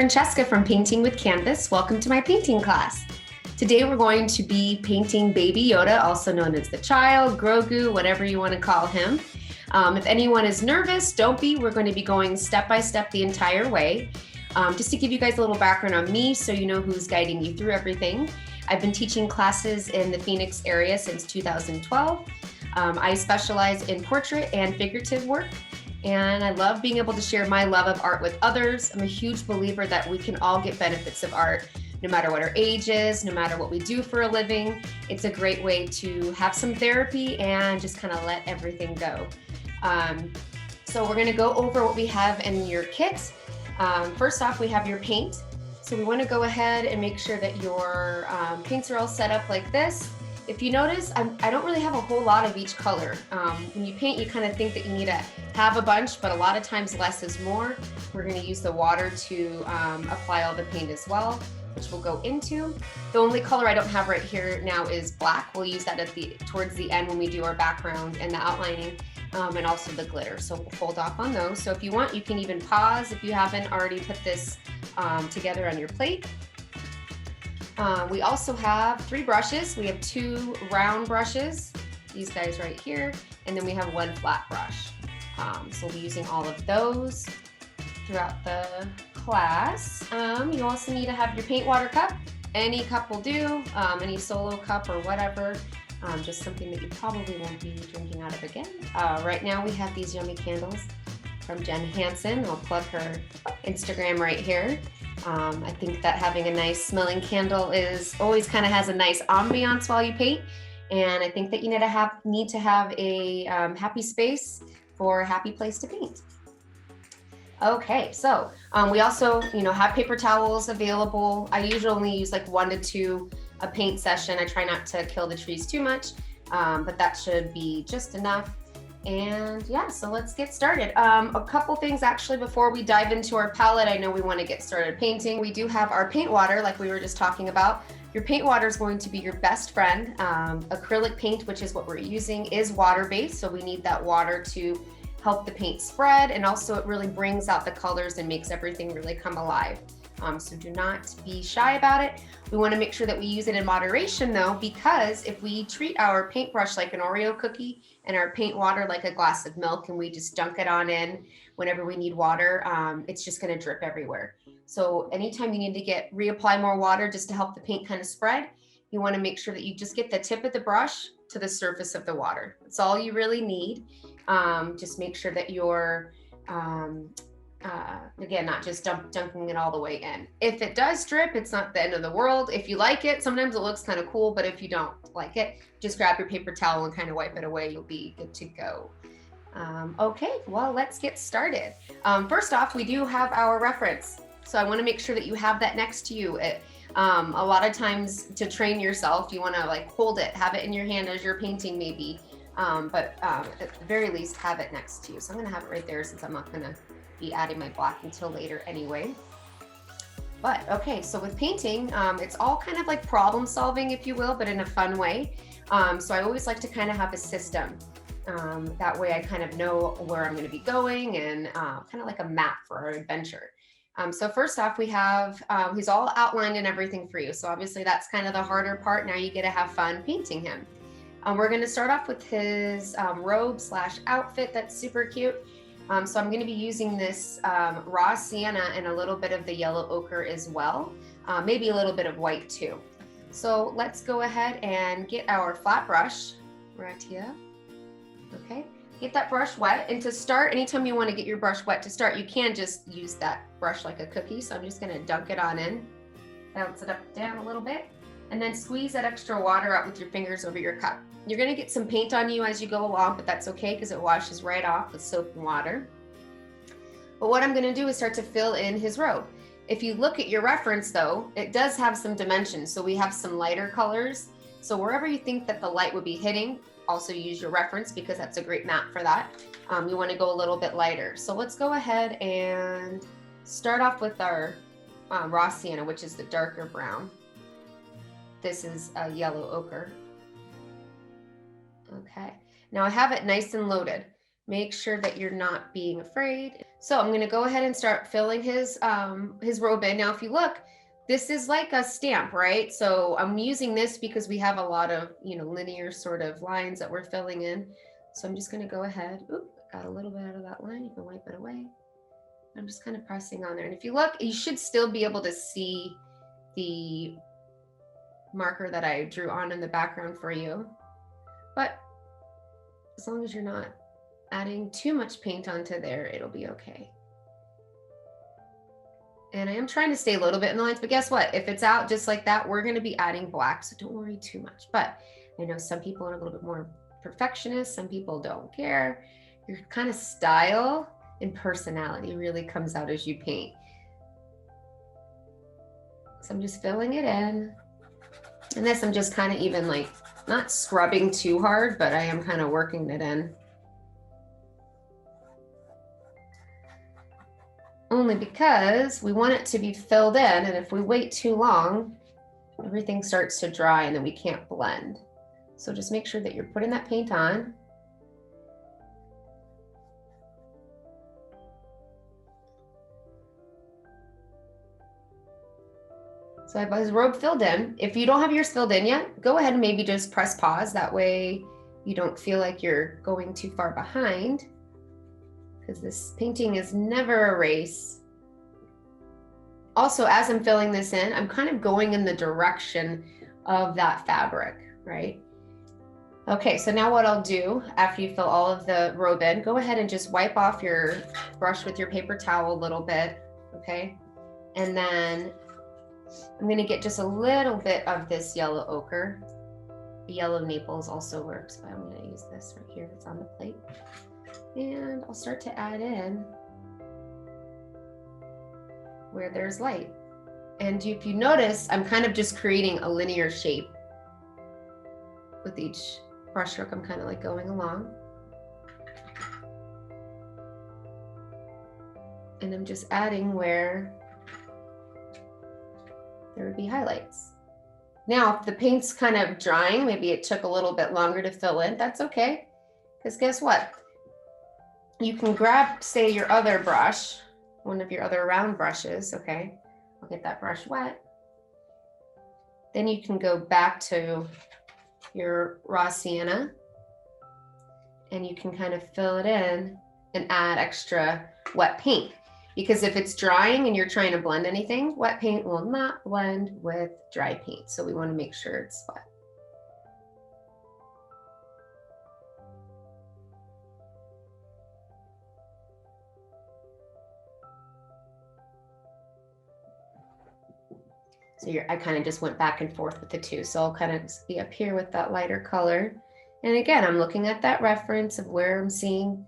Francesca from Painting with Canvas. Welcome to my painting class. Today we're going to be painting Baby Yoda, also known as the child, Grogu, whatever you want to call him. If anyone is nervous, don't be. We're going to be going step by step the entire way. Just to give you guys a little background on me so you know who's guiding you through everything. I've been teaching classes in the Phoenix area since 2012. I specialize in portrait and figurative work. And I love being able to share my love of art with others. I'm a huge believer that we can all get benefits of art, no matter what our age is, no matter what we do for a living. It's a great way to have some therapy and just kind of let everything go. So we're gonna go over what we have in your kit. First off, we have your paint. So we wanna go ahead and make sure that your paints are all set up like this. If you notice, I don't really have a whole lot of each color. When you paint, you kind of think that you need to have a bunch, but a lot of times less is more. We're going to use the water to apply all the paint as well, which we'll go into. The only color I don't have right here now is black. We'll use that towards the end when we do our background and the outlining, and also the glitter. So we'll hold off on those. So if you want, you can even pause if you haven't already put this together on your plate. We also have 3 brushes. We have 2 round brushes, these guys right here, and then we have 1 flat brush. So we'll be using all of those throughout the class. You also need to have your paint water cup. Any cup will do, any solo cup or whatever, just something that you probably won't be drinking out of again. Right now we have these yummy candles from Jen Hansen. I'll plug her Instagram right here. I think that having a nice smelling candle is always kind of has a nice ambiance while you paint. And I think that you need to have a happy space for a happy place to paint. Okay, so we also, have paper towels available. I usually only use like 1 to 2 a paint session. I try not to kill the trees too much, but that should be just enough. And yeah, so let's get started. A couple things actually before we dive into our palette. I know we want to get started painting. We do have our paint water like we were just talking about. Your paint water is going to be your best friend. Acrylic paint, which is what we're using, is water-based, so we need that water to help the paint spread, and also it really brings out the colors and makes everything really come alive. So do not be shy about it. We want to make sure that we use it in moderation though, because if we treat our paintbrush like an Oreo cookie and our paint water like a glass of milk and we just dunk it on in whenever we need water, it's just going to drip everywhere. So anytime you need to reapply more water just to help the paint kind of spread, you want to make sure that you just get the tip of the brush to the surface of the water. That's all you really need. Just make sure that you're again, not just dunking it all the way in. If it does drip, it's not the end of the world. If you like it, sometimes it looks kind of cool, but if you don't like it, just grab your paper towel and kind of wipe it away. You'll be good to go. Okay, well, let's get started. First off, we do have our reference. So I want to make sure that you have that next to you. A lot of times to train yourself, you want to like hold it, have it in your hand as you're painting maybe, but at the very least have it next to you. So I'm going to have it right there since I'm not going to be adding my black until later anyway. But okay, so with painting, it's all kind of like problem solving, if you will, but in a fun way. So I always like to kind of have a system. That way I kind of know where I'm going to be going and kind of like a map for our adventure. So first off, we have, he's all outlined and everything for you. So obviously that's kind of the harder part. Now you get to have fun painting him. We're going to start off with his robe/outfit. That's super cute. So I'm going to be using this raw sienna and a little bit of the yellow ochre as well, maybe a little bit of white too. So let's go ahead and get our flat brush right here. Okay, get that brush wet. And to start, anytime you want to get your brush wet to start, you can just use that brush like a cookie. So I'm just going to dunk it on in, bounce it up down a little bit, and then squeeze that extra water out with your fingers over your cup. You're going to get some paint on you as you go along, but that's okay because it washes right off with soap and water. But what I'm going to do is start to fill in his robe. If you look at your reference though, it does have some dimensions. So we have some lighter colors. So wherever you think that the light would be hitting, also use your reference because that's a great map for that. You want to go a little bit lighter. So let's go ahead and start off with our raw sienna, which is the darker brown. This is a yellow ochre. Okay, now I have it nice and loaded. Make sure that you're not being afraid. So I'm gonna go ahead and start filling his robe in. Now, if you look, this is like a stamp, right? So I'm using this because we have a lot of, linear sort of lines that we're filling in. So I'm just gonna go ahead. Oop, got a little bit out of that line. You can wipe it away. I'm just kind of pressing on there. And if you look, you should still be able to see the marker that I drew on in the background for you. But as long as you're not adding too much paint onto there, it'll be okay. And I am trying to stay a little bit in the lines, but guess what? If it's out just like that, we're gonna be adding black, so don't worry too much. But I know some people are a little bit more perfectionist, some people don't care. Your kind of style and personality really comes out as you paint. So I'm just filling it in. And this I'm just kind of even like, not scrubbing too hard, but I am kind of working it in. Only because we want it to be filled in, and if we wait too long, everything starts to dry and then we can't blend. So just make sure that you're putting that paint on. So I have his robe filled in. If you don't have yours filled in yet, go ahead and maybe just press pause. That way you don't feel like you're going too far behind, because this painting is never a race. Also, as I'm filling this in, I'm kind of going in the direction of that fabric, right? Okay, so now what I'll do after you fill all of the robe in, go ahead and just wipe off your brush with your paper towel a little bit, okay? And then I'm gonna get just a little bit of this yellow ochre. Yellow Naples also works, but I'm gonna use this right here that's on the plate. And I'll start to add in where there's light. And if you notice, I'm kind of just creating a linear shape with each brush stroke. I'm kind of like going along. And I'm just adding where there would be highlights. Now, if the paint's kind of drying, maybe it took a little bit longer to fill in, that's okay. Because guess what? You can grab, say, your other brush, one of your other round brushes, okay? I'll get that brush wet. Then you can go back to your raw sienna and you can kind of fill it in and add extra wet paint. Because if it's drying and you're trying to blend anything, wet paint will not blend with dry paint. So we want to make sure it's wet. So I kind of just went back and forth with the two. So I'll kind of be up here with that lighter color. And again, I'm looking at that reference of where I'm seeing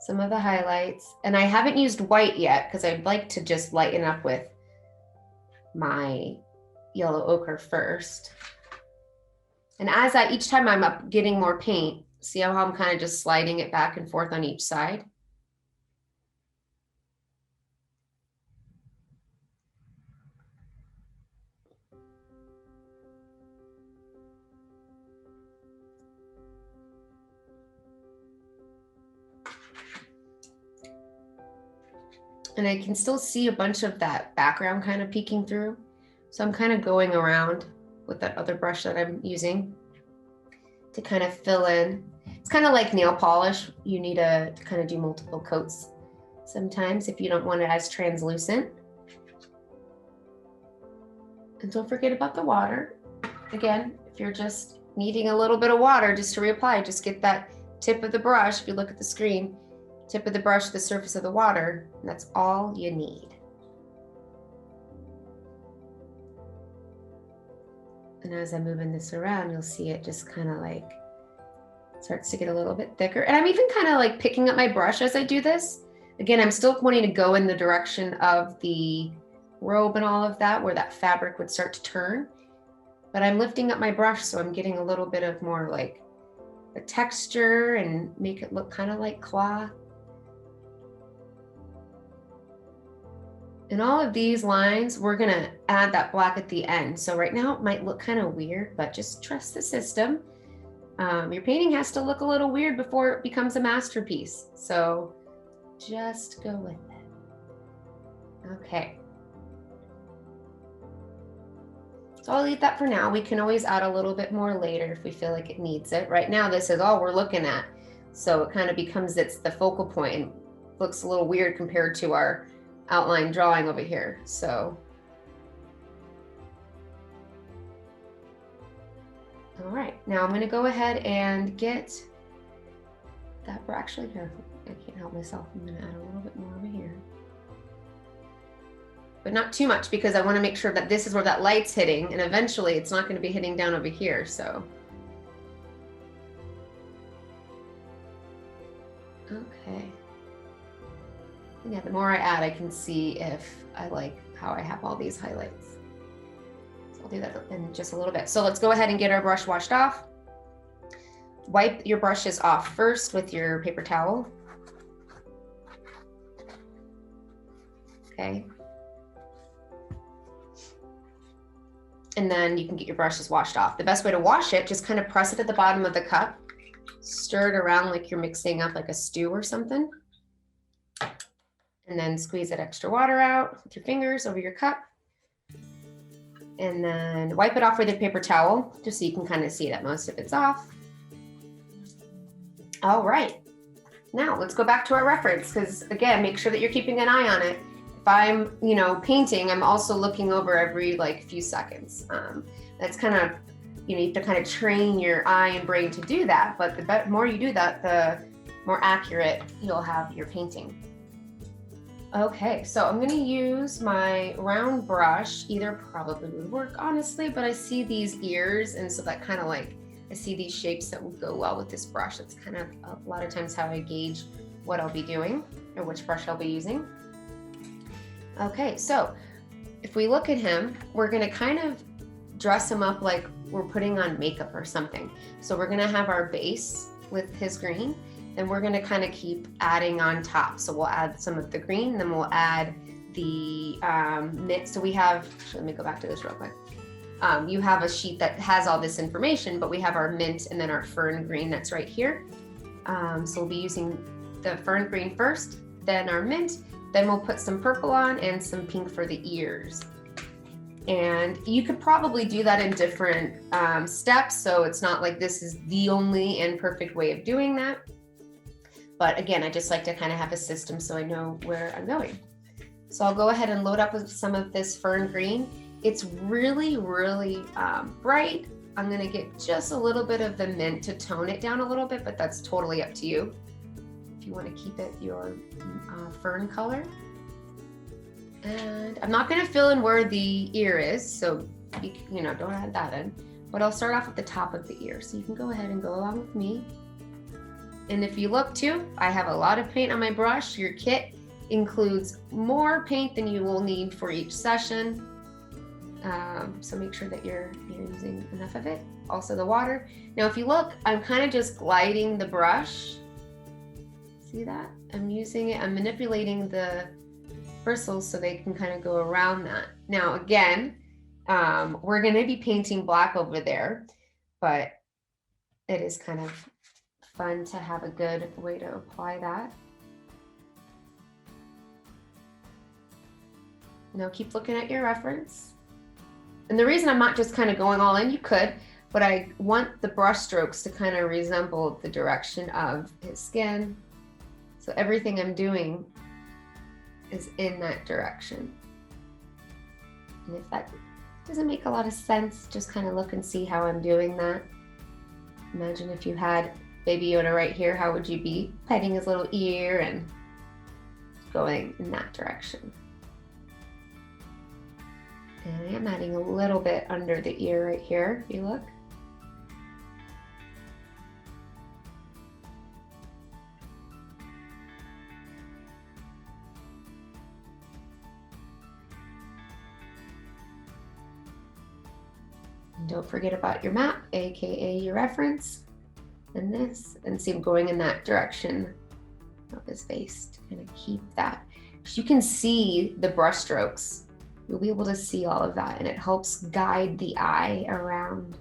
some of the highlights. And I haven't used white yet because I'd like to just lighten up with my yellow ochre first. And as each time I'm up getting more paint, see how I'm kind of just sliding it back and forth on each side? And I can still see a bunch of that background kind of peeking through. So I'm kind of going around with that other brush that I'm using to kind of fill in. It's kind of like nail polish. You need to kind of do multiple coats sometimes if you don't want it as translucent. And don't forget about the water. Again, if you're just needing a little bit of water just to reapply, just get that tip of the brush. If you look at the screen, tip of the brush to the surface of the water, and that's all you need. And as I'm moving this around, you'll see it just kind of like starts to get a little bit thicker. And I'm even kind of like picking up my brush as I do this. Again, I'm still wanting to go in the direction of the robe and all of that, where that fabric would start to turn. But I'm lifting up my brush, so I'm getting a little bit of more like the texture and make it look kind of like cloth. In all of these lines, we're gonna add that black at the end. So right now it might look kind of weird, but just trust the system. Your painting has to look a little weird before it becomes a masterpiece. So just go with it. Okay. So I'll leave that for now. We can always add a little bit more later if we feel like it needs it. Right now, this is all we're looking at. So it kind of becomes the focal point and looks a little weird compared to our outline drawing over here. So, all right, now I'm gonna go ahead and get that, actually here, I can't help myself. I'm gonna add a little bit more over here. But not too much because I wanna make sure that this is where that light's hitting, and eventually it's not gonna be hitting down over here, so. Okay. Yeah, the more I add, I can see if I like how I have all these highlights. So I'll do that in just a little bit. So let's go ahead and get our brush washed off. Wipe your brushes off first with your paper towel. Okay. And then you can get your brushes washed off. The best way to wash it, just kind of press it at the bottom of the cup, stir it around like you're mixing up like a stew or something. And then squeeze that extra water out with your fingers over your cup. And then wipe it off with a paper towel, just so you can kind of see that most of it's off. All right, now let's go back to our reference, because again, make sure that you're keeping an eye on it. If I'm, painting, I'm also looking over every few seconds. That's kind of, you have to kind of train your eye and brain to do that. But the more you do that, the more accurate you'll have your painting. Okay, so I'm gonna use my round brush. Either probably would work, honestly, but I see these ears, and so that kind of I see these shapes that would go well with this brush. That's kind of a lot of times how I gauge what I'll be doing or which brush I'll be using. Okay, so if we look at him, we're gonna kind of dress him up like we're putting on makeup or something. So we're gonna have our base with his green, and we're gonna kind of keep adding on top. So we'll add some of the green, then we'll add the mint. So we have, let me go back to this real quick. You have a sheet that has all this information, but we have our mint and then our fern green that's right here. So we'll be using the fern green first, then our mint, then we'll put some purple on and some pink for the ears. And you could probably do that in different steps, so it's not like this is the only and perfect way of doing that. But again, I just like to kind of have a system so I know where I'm going. So I'll go ahead and load up with some of this fern green. It's really, really bright. I'm gonna get just a little bit of the mint to tone it down a little bit, but that's totally up to you. If you wanna keep it your fern color. And I'm not gonna fill in where the ear is, so don't add that in. But I'll start off at the top of the ear. So you can go ahead and go along with me. And if you look too, I have a lot of paint on my brush. Your kit includes more paint than you will need for each session. So make sure that you're using enough of it. Also the water. Now, if you look, I'm kind of just gliding the brush. See that? I'm manipulating the bristles so they can kind of go around that. Now, again, we're going to be painting black over there, but it is kind of fun to have a good way to apply that. Now keep looking at your reference. And the reason I'm not just kind of going all in, you could, but I want the brush strokes to kind of resemble the direction of his skin. So everything I'm doing is in that direction. And if that doesn't make a lot of sense, just kind of look and see how I'm doing that. Imagine if you had Baby Yoda right here, how would you be petting his little ear and going in that direction? And I am adding a little bit under the ear right here, if you look. And don't forget about your map, aka your reference, and this, and see him going in that direction of his face to kind of keep that. You can see the brush strokes. You'll be able to see all of that, and it helps guide the eye around.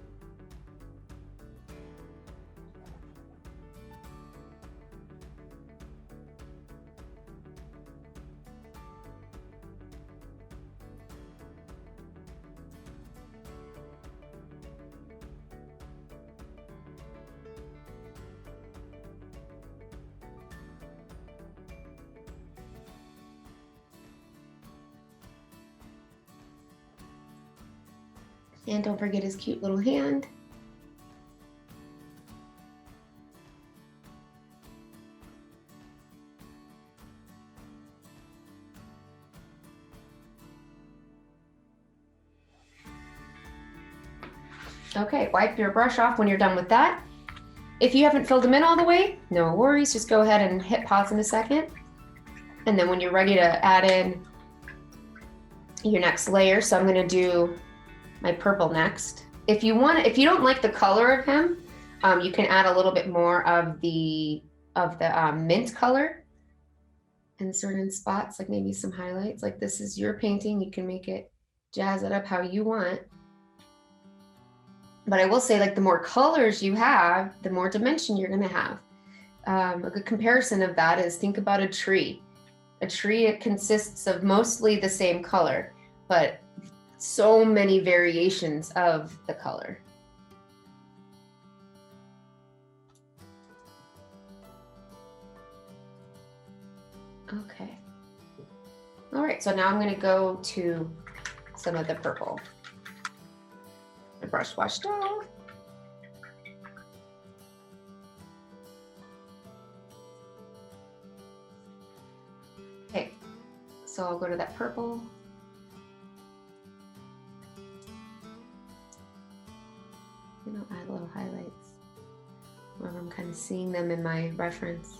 And don't forget his cute little hand. Okay, wipe your brush off when you're done with that. If you haven't filled them in all the way, no worries, just go ahead and hit pause in a second. And then when you're ready to add in your next layer, so I'm gonna do my purple next. If you don't like the color of him, you can add a little bit more of the mint color in certain spots, like maybe some highlights. Like this is your painting, you can make it, jazz it up how you want. But I will say, like, the more colors you have, the more dimension you're gonna have. A good comparison of that is, think about a tree. A tree, it consists of mostly the same color, but so many variations of the color. Okay. All right, so now I'm gonna go to some of the purple. The brush washed off. Okay, so I'll go to that purple. And I'll add little highlights wherever I'm kind of seeing them in my reference.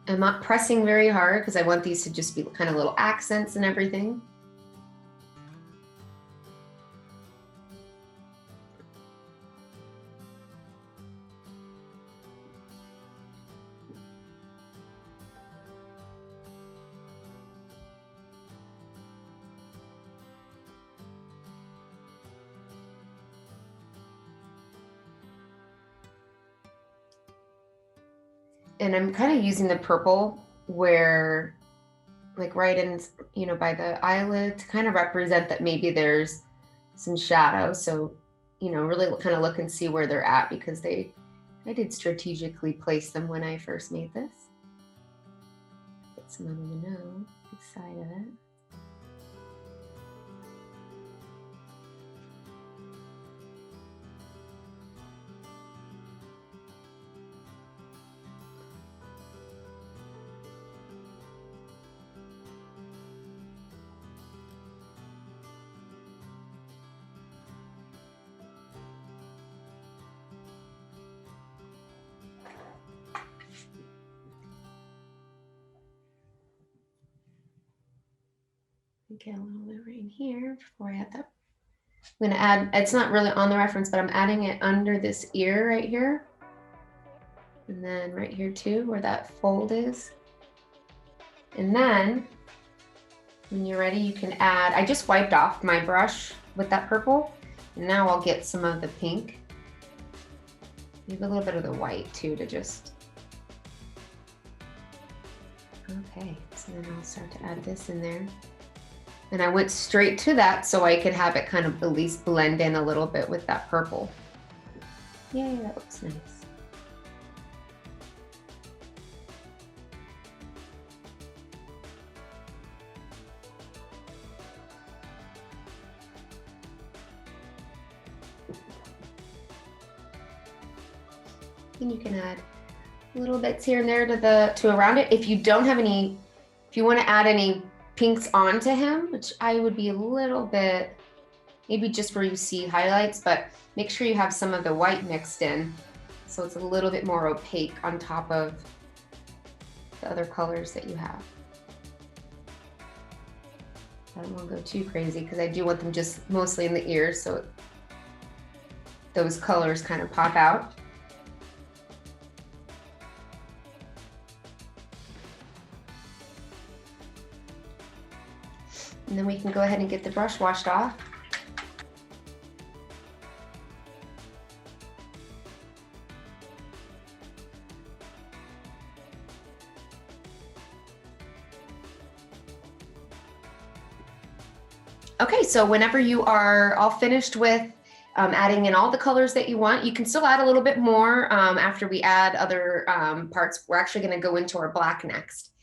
I'm not pressing very hard because I want these to just be kind of little accents and everything. And I'm kind of using the purple where, like right in, by the eyelid to kind of represent that maybe there's some shadow. So, really kind of look and see where they're at, because I did strategically place them when I first made this. Get some under the nose, the side of it. Get a little bit right in here before I add that. I'm gonna add, it's not really on the reference, but I'm adding it under this ear right here. And then right here too, where that fold is. And then when you're ready, you can add, I just wiped off my brush with that purple. And now I'll get some of the pink. Maybe a little bit of the white too, to just, okay. So then I'll start to add this in there. And I went straight to that so I could have it kind of at least blend in a little bit with that purple. Yay, that looks nice. And you can add little bits here and there to around it. If you don't have any, if you want to add any pinks onto him, which I would be a little bit, maybe just where you see highlights, but make sure you have some of the white mixed in, so it's a little bit more opaque on top of the other colors that you have. I don't want to go too crazy because I do want them just mostly in the ears, so those colors kind of pop out. And then we can go ahead and get the brush washed off. Okay, so whenever you are all finished with adding in all the colors that you want, you can still add a little bit more after we add other parts. We're actually going to go into our black next.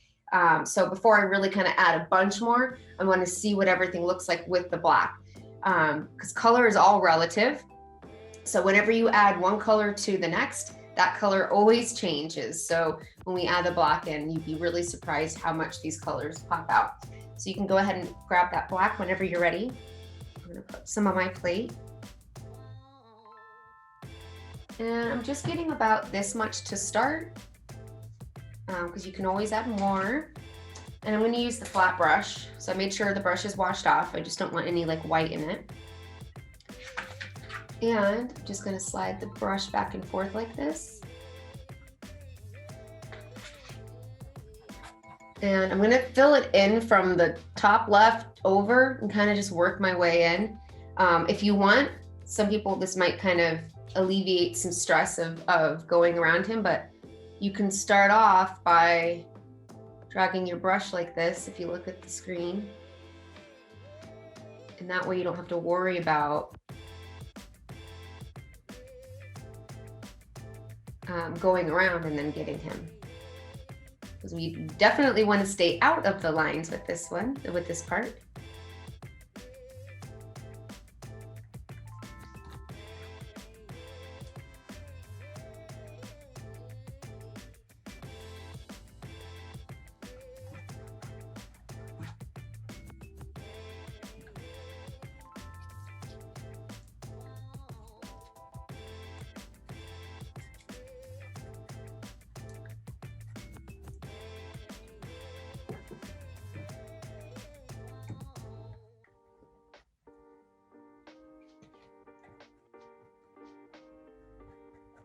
So before I really kind of add a bunch more, I want to see what everything looks like with the black. because color is all relative. So whenever you add one color to the next, that color always changes. So when we add the black in, you'd be really surprised how much these colors pop out. So you can go ahead and grab that black whenever you're ready. I'm gonna put some on my plate. And I'm just getting about this much to start, because you can always add more. And I'm going to use the flat brush. So I made sure the brush is washed off. I just don't want any like white in it. And I'm just going to slide the brush back and forth like this. And I'm going to fill it in from the top left over and kind of just work my way in. If you want, some people, this might kind of alleviate some stress of going around him, but you can start off by dragging your brush like this if you look at the screen. And that way you don't have to worry about going around and then getting him. Because we definitely want to stay out of the lines with this one, with this part.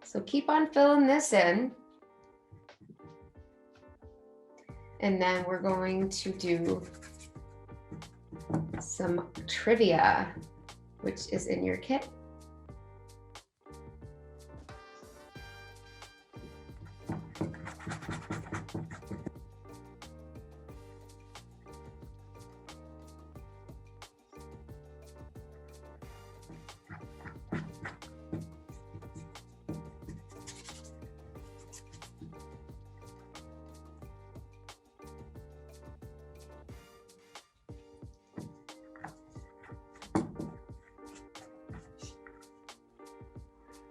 So keep on filling this in. And then we're going to do some trivia, which is in your kit.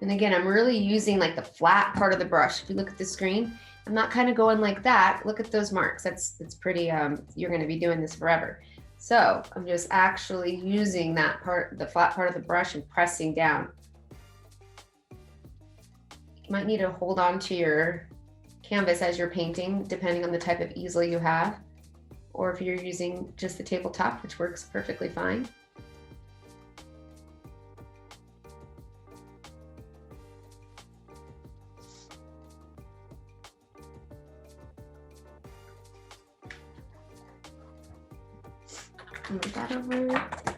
And again, I'm really using like the flat part of the brush. If you look at the screen, I'm not kind of going like that. Look at those marks. It's pretty, you're going to be doing this forever. So I'm just actually using that part, the flat part of the brush, and pressing down. You might need to hold on to your canvas as you're painting, depending on the type of easel you have, or if you're using just the tabletop, which works perfectly fine. Move that over.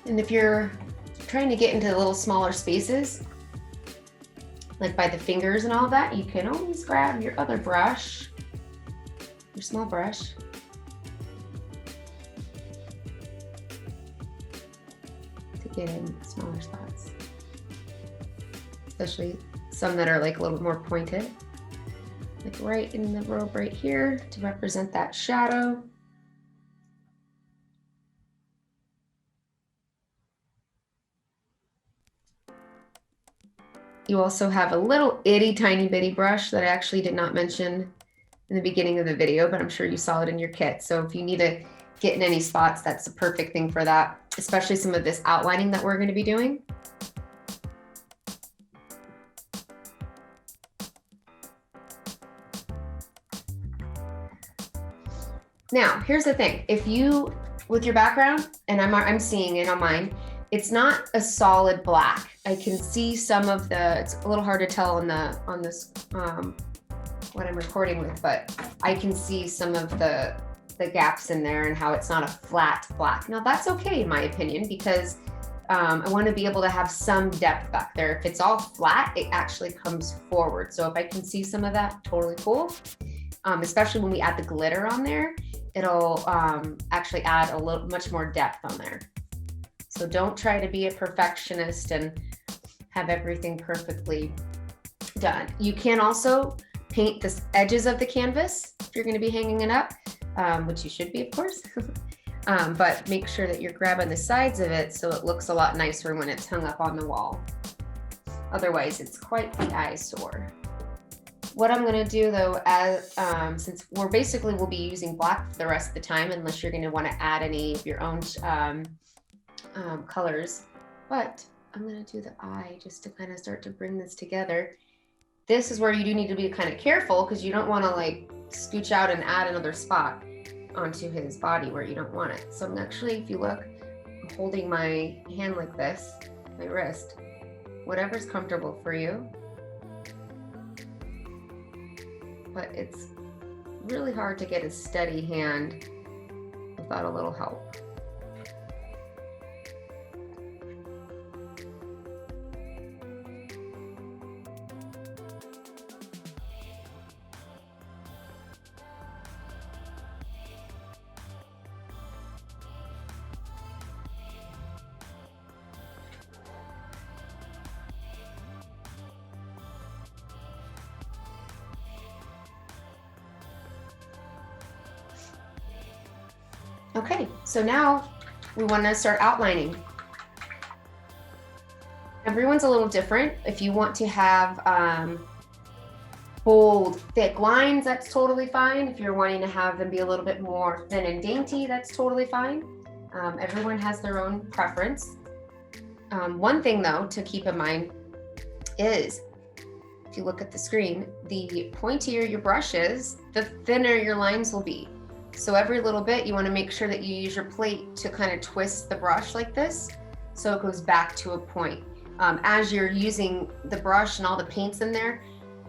And if you're trying to get into the little smaller spaces, like by the fingers and all that, you can always grab your other brush, your small brush, get in smaller spots, especially some that are like a little more pointed, like right in the robe right here to represent that shadow. You also have a little itty tiny bitty brush that I actually did not mention in the beginning of the video, but I'm sure you saw it in your kit. So if you need to get in any spots, that's the perfect thing for that, especially some of this outlining that we're going to be doing. Now, here's the thing. If you, with your background, and I'm seeing it on mine, it's not a solid black. I can see some of the, it's a little hard to tell on this what I'm recording with, but I can see some of the gaps in there and how it's not a flat black. Now that's okay in my opinion, because I want to be able to have some depth back there. If it's all flat, it actually comes forward. So if I can see some of that, totally cool. Especially when we add the glitter on there, it'll actually add a little much more depth on there. So don't try to be a perfectionist and have everything perfectly done. You can also paint the edges of the canvas if you're going to be hanging it up, which you should be, of course. But make sure that you're grabbing the sides of it so it looks a lot nicer when it's hung up on the wall. Otherwise, it's quite the eyesore. What I'm going to do though, as since we'll be using black for the rest of the time, unless you're going to want to add any of your own colors, but I'm going to do the eye just to kind of start to bring this together. This is where you do need to be kind of careful because you don't want to like scooch out and add another spot onto his body where you don't want it. So I'm actually, if you look, I'm holding my hand like this, my wrist, whatever's comfortable for you. But it's really hard to get a steady hand without a little help. Okay, so now we want to start outlining. Everyone's a little different. If you want to have bold, thick lines, that's totally fine. If you're wanting to have them be a little bit more thin and dainty, that's totally fine. Everyone has their own preference. One thing though to keep in mind is, if you look at the screen, the pointier your brush is, the thinner your lines will be. So every little bit, you want to make sure that you use your plate to kind of twist the brush like this, so it goes back to a point. As you're using the brush and all the paints in there,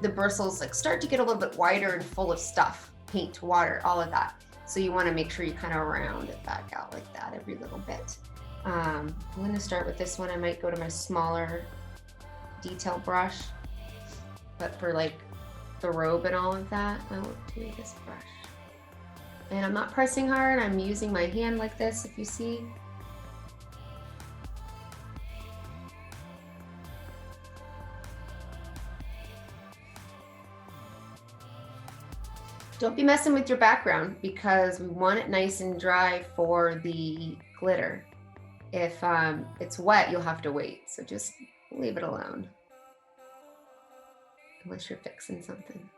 the bristles like start to get a little bit wider and full of stuff, paint, water, all of that. So you want to make sure you kind of round it back out like that every little bit. I'm going to start with this one. I might go to my smaller detail brush, but for like the robe and all of that, I will do this brush. And I'm not pressing hard, I'm using my hand like this, if you see. Don't be messing with your background because we want it nice and dry for the glitter. If it's wet, you'll have to wait, so just leave it alone. Unless you're fixing something.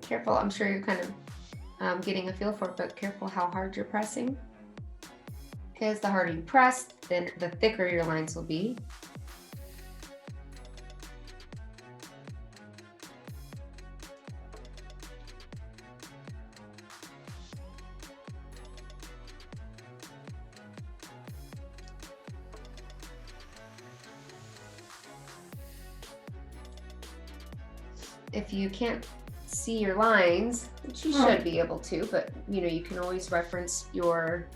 Careful, I'm sure you're kind of getting a feel for it, but careful how hard you're pressing. Because the harder you press, then the thicker your lines will be. If you can't see your lines, which you should be able to, but you know, you can always reference your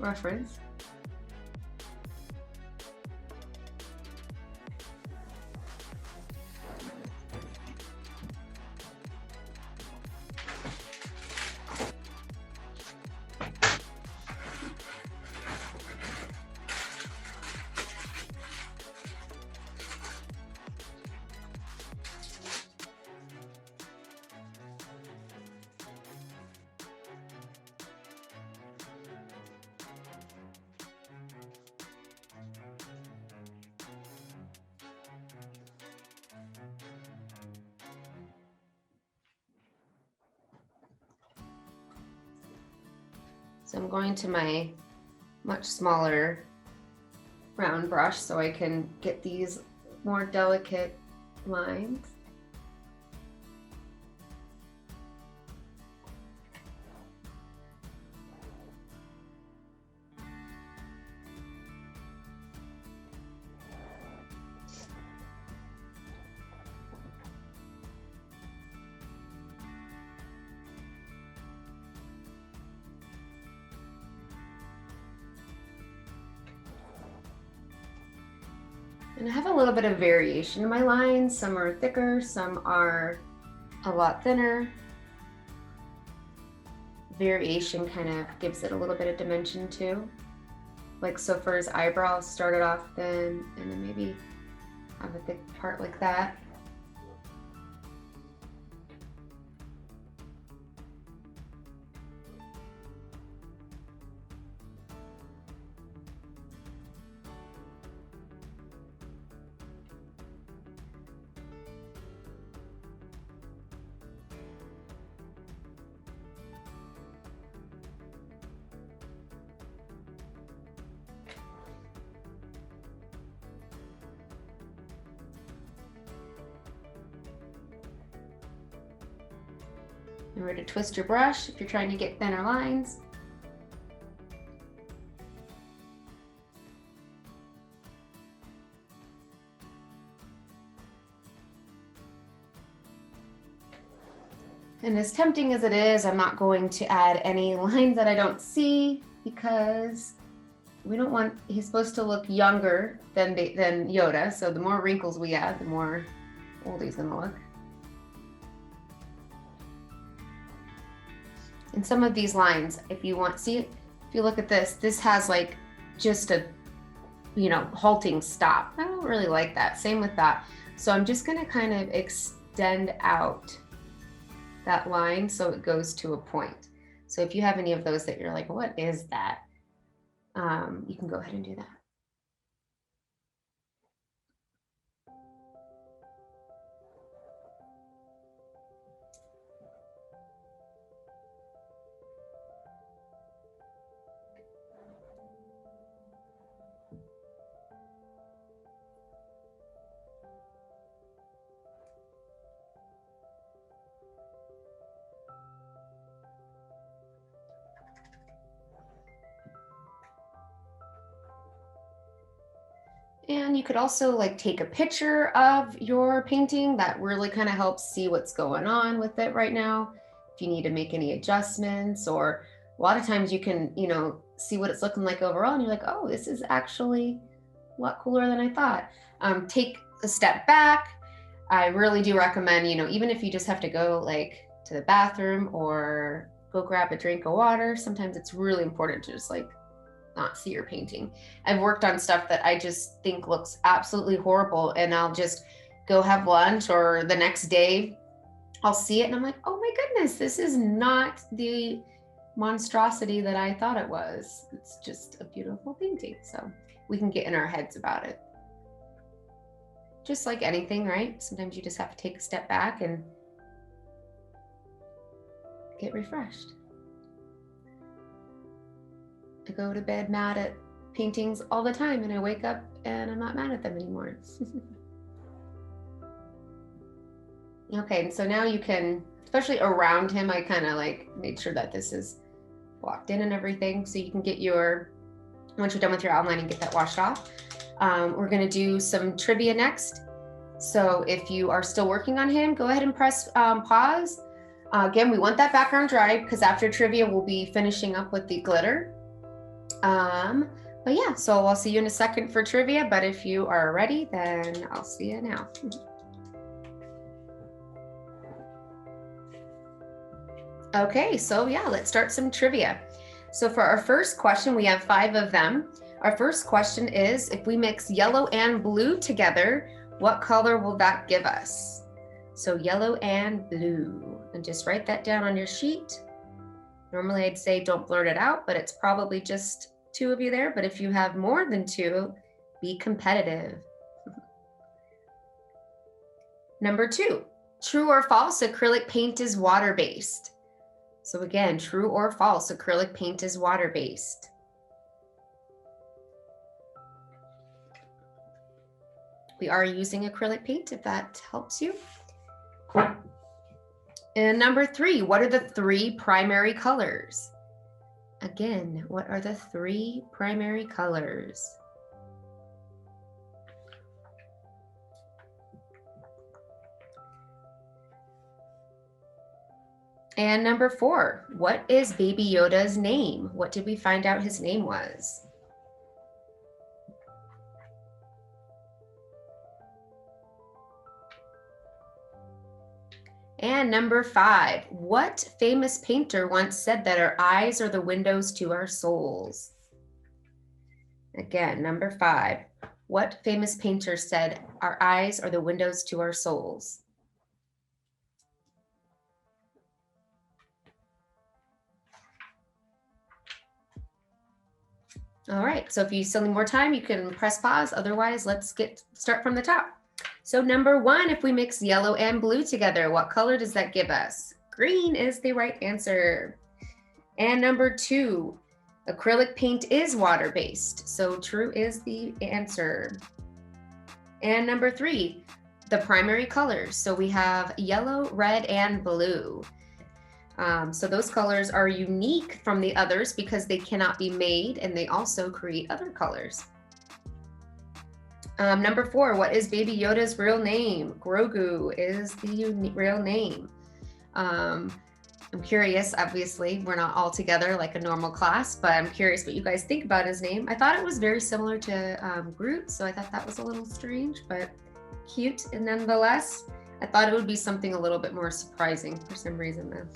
reference. So I'm going to my much smaller round brush so I can get these more delicate lines. And I have a little bit of variation in my lines. Some are thicker, some are a lot thinner. Variation kind of gives it a little bit of dimension too. Like so for his eyebrows, started off thin and then maybe have a thick part like that. Remember to twist your brush if you're trying to get thinner lines. And as tempting as it is, I'm not going to add any lines that I don't see because we don't want, he's supposed to look younger than Yoda. So the more wrinkles we add, the more old he's gonna look. And some of these lines, if you want, see, if you look at this has like just a, you know, halting stop. I don't really like that. Same with that. So I'm just gonna kind of extend out that line so it goes to a point. So if you have any of those that you're like, what is that? You can go ahead and do that. And you could also like take a picture of your painting. That really kind of helps see what's going on with it right now. If you need to make any adjustments, or a lot of times you can, you know, see what it's looking like overall and you're like, oh, this is actually a lot cooler than I thought. Take a step back. I really do recommend, you know, even if you just have to go like to the bathroom or go grab a drink of water, sometimes it's really important to just like not see your painting. I've worked on stuff that I just think looks absolutely horrible, and I'll just go have lunch, or the next day I'll see it and I'm like, oh my goodness, this is not the monstrosity that I thought it was. It's just a beautiful painting. So we can get in our heads about it. Just like anything, right? Sometimes you just have to take a step back and get refreshed. I go to bed mad at paintings all the time, and I wake up and I'm not mad at them anymore. Okay, and so now you can, especially around him, I kind of like made sure that this is blocked in and everything, so you can get your, once you're done with your outline and get that washed off. We're gonna do some trivia next. So if you are still working on him, go ahead and press pause. Again, we want that background dry because after trivia, we'll be finishing up with the glitter. But yeah, so I'll see you in a second for trivia, but if you are ready, then I'll see you now. Okay, so yeah, let's start some trivia. So for our first question, we have 5 of them. Our first question is, if we mix yellow and blue together, what color will that give us? So yellow and blue, and just write that down on your sheet. Normally I'd say don't blurt it out, but it's probably just 2 of you there. But if you have more than 2, be competitive. Number 2, true or false, acrylic paint is water-based. So again, true or false, acrylic paint is water-based. We are using acrylic paint if that helps you. And number 3, what are the 3 primary colors? Again, what are the 3 primary colors? And number 4, what is Baby Yoda's name? What did we find out his name was? And number 5, what famous painter once said that our eyes are the windows to our souls? Again, number 5, what famous painter said our eyes are the windows to our souls? All right, so if you still need more time, you can press pause. Otherwise, let's start from the top. So number 1, if we mix yellow and blue together, what color does that give us? Green is the right answer. And number 2, acrylic paint is water-based, so true is the answer. And number 3, the primary colors. So we have yellow, red, and blue. So those colors are unique from the others because they cannot be made, and they also create other colors. Number 4, what is Baby Yoda's real name? Grogu is the real name. I'm curious, obviously, we're not all together like a normal class, but I'm curious what you guys think about his name. I thought it was very similar to Groot, so I thought that was a little strange, but cute. And nonetheless, I thought it would be something a little bit more surprising for some reason though.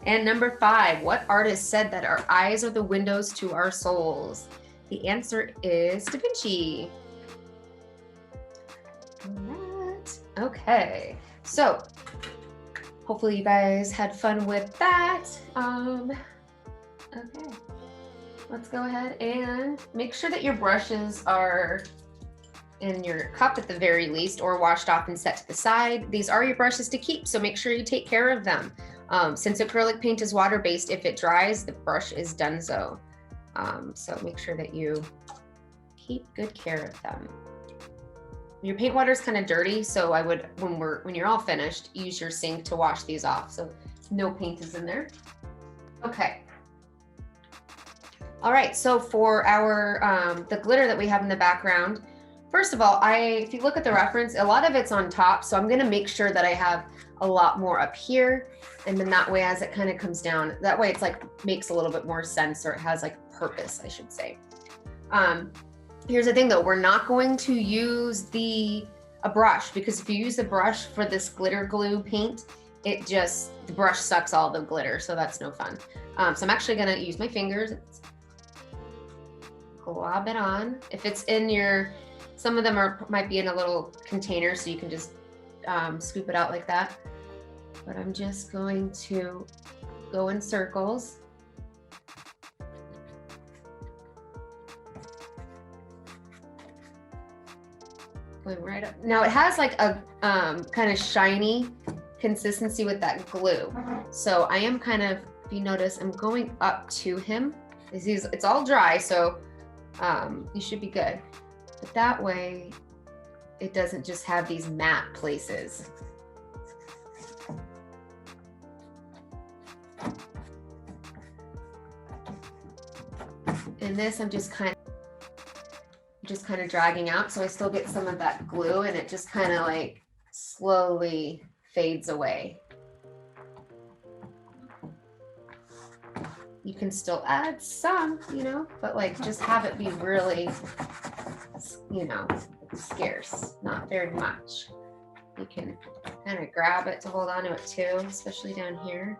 And number 5, what artist said that our eyes are the windows to our souls? The answer is Da Vinci. All right. Okay, so hopefully you guys had fun with that. Okay, let's go ahead and make sure that your brushes are in your cup at the very least, or washed off and set to the side. These are your brushes to keep, so make sure you take care of them. Since acrylic paint is water-based, if it dries, the brush is donezo. So make sure that you keep good care of them. Your paint water is kind of dirty, so I would, when you're all finished, use your sink to wash these off, so no paint is in there. Okay. All right, so for our the glitter that we have in the background, first of all, if you look at the reference, a lot of it's on top, so I'm gonna make sure that I have a lot more up here, and then that way as it kind of comes down, that way it's like makes a little bit more sense, or it has like purpose, I should say. Here's the thing though, we're not going to use a brush, because if you use a brush for this glitter glue paint, the brush sucks all the glitter, so that's no fun. So I'm actually gonna use my fingers, glob it on. If it's in some of them might be in a little container, so you can just scoop it out like that. But I'm just going to go in circles. Going right up. Now it has like a kind of shiny consistency with that glue. So I am kind of, if you notice, I'm going up to him. It's all dry, so you should be good. But that way, it doesn't just have these matte places. And this I'm just kind of dragging out, so I still get some of that glue, and it just kind of like slowly fades away. You can still add some, you know, but like just have it be really, you know, scarce, not very much. You can kind of grab it to hold on to it too, especially down here.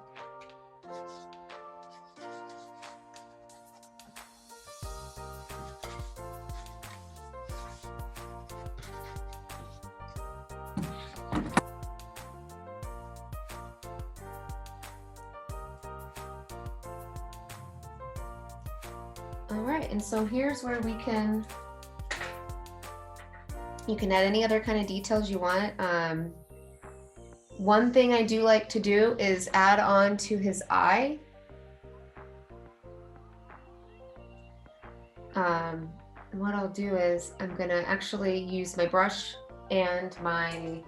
All right, and so here's where you can add any other kind of details you want. One thing I do like to do is add on to his eye. And what I'll do is I'm gonna actually use my brush and my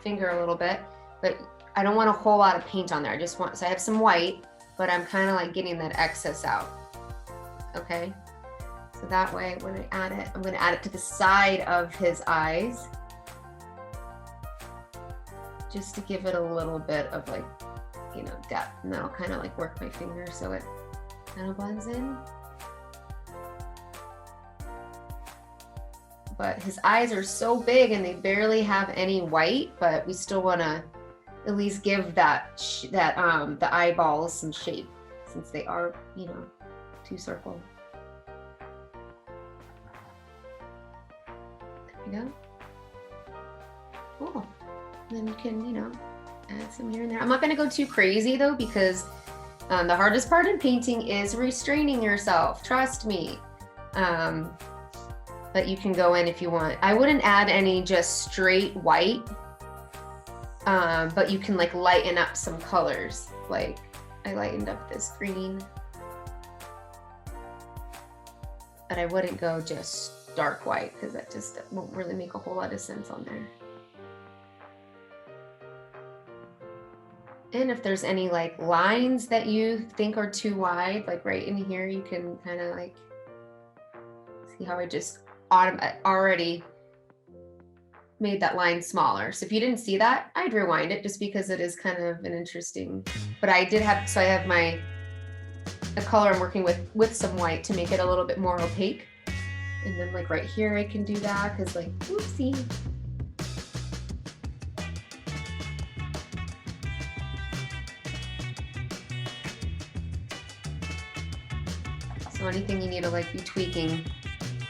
finger a little bit, but I don't want a whole lot of paint on there. I just want, so I have some white, but I'm kind of like getting that excess out. Okay, so that way when I add it, I'm going to add it to the side of his eyes, just to give it a little bit of like, you know, depth, and that'll kind of like work my finger so it kind of blends in. But his eyes are so big and they barely have any white, but we still want to at least give that the eyeballs some shape, since they are, you know, two circle. There we go. Cool. And then you can, you know, add some here and there. I'm not going to go too crazy though, because the hardest part in painting is restraining yourself. Trust me. But you can go in if you want. I wouldn't add any just straight white, but you can like lighten up some colors. Like I lightened up this green. But I wouldn't go just dark white, because that just won't really make a whole lot of sense on there. And if there's any like lines that you think are too wide, like right in here, you can kind of like see how I just already made that line smaller. So if you didn't see that, I'd rewind it, just because it is kind of an interesting, but I did have, so I have the color I'm working with some white to make it a little bit more opaque. And then like right here, I can do that, because like, oopsie. So anything you need to like be tweaking,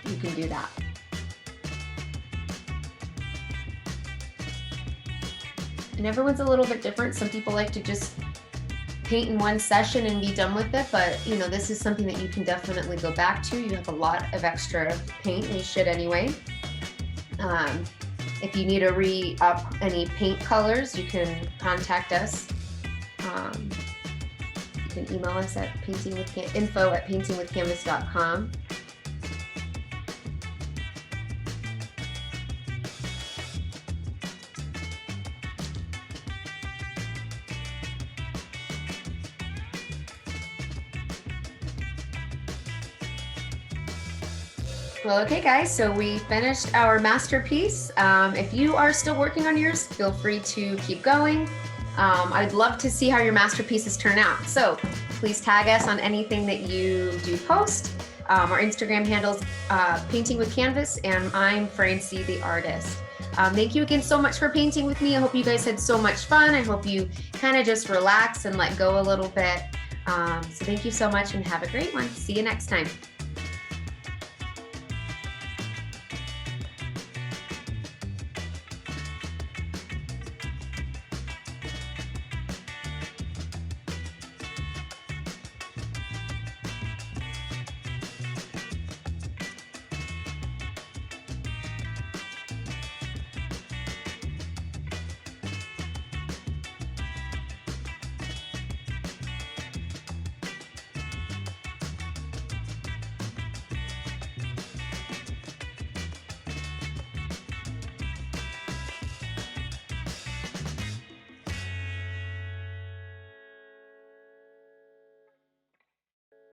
you can do that. And everyone's a little bit different. Some people like to just paint in one session and be done with it, but you know, this is something that you can definitely go back to. You have a lot of extra paint, and you should anyway. If you need to re-up any paint colors, you can contact us. You can email us at info@paintingwithcanvas.com. Well, okay guys, so we finished our masterpiece. If you are still working on yours, feel free to keep going. I'd love to see how your masterpieces turn out. So please tag us on anything that you do post. Our Instagram handle's Painting with Canvas, and I'm Francie the artist. Thank you again so much for painting with me. I hope you guys had so much fun. I hope you kind of just relax and let go a little bit. So thank you so much, and have a great one. See you next time.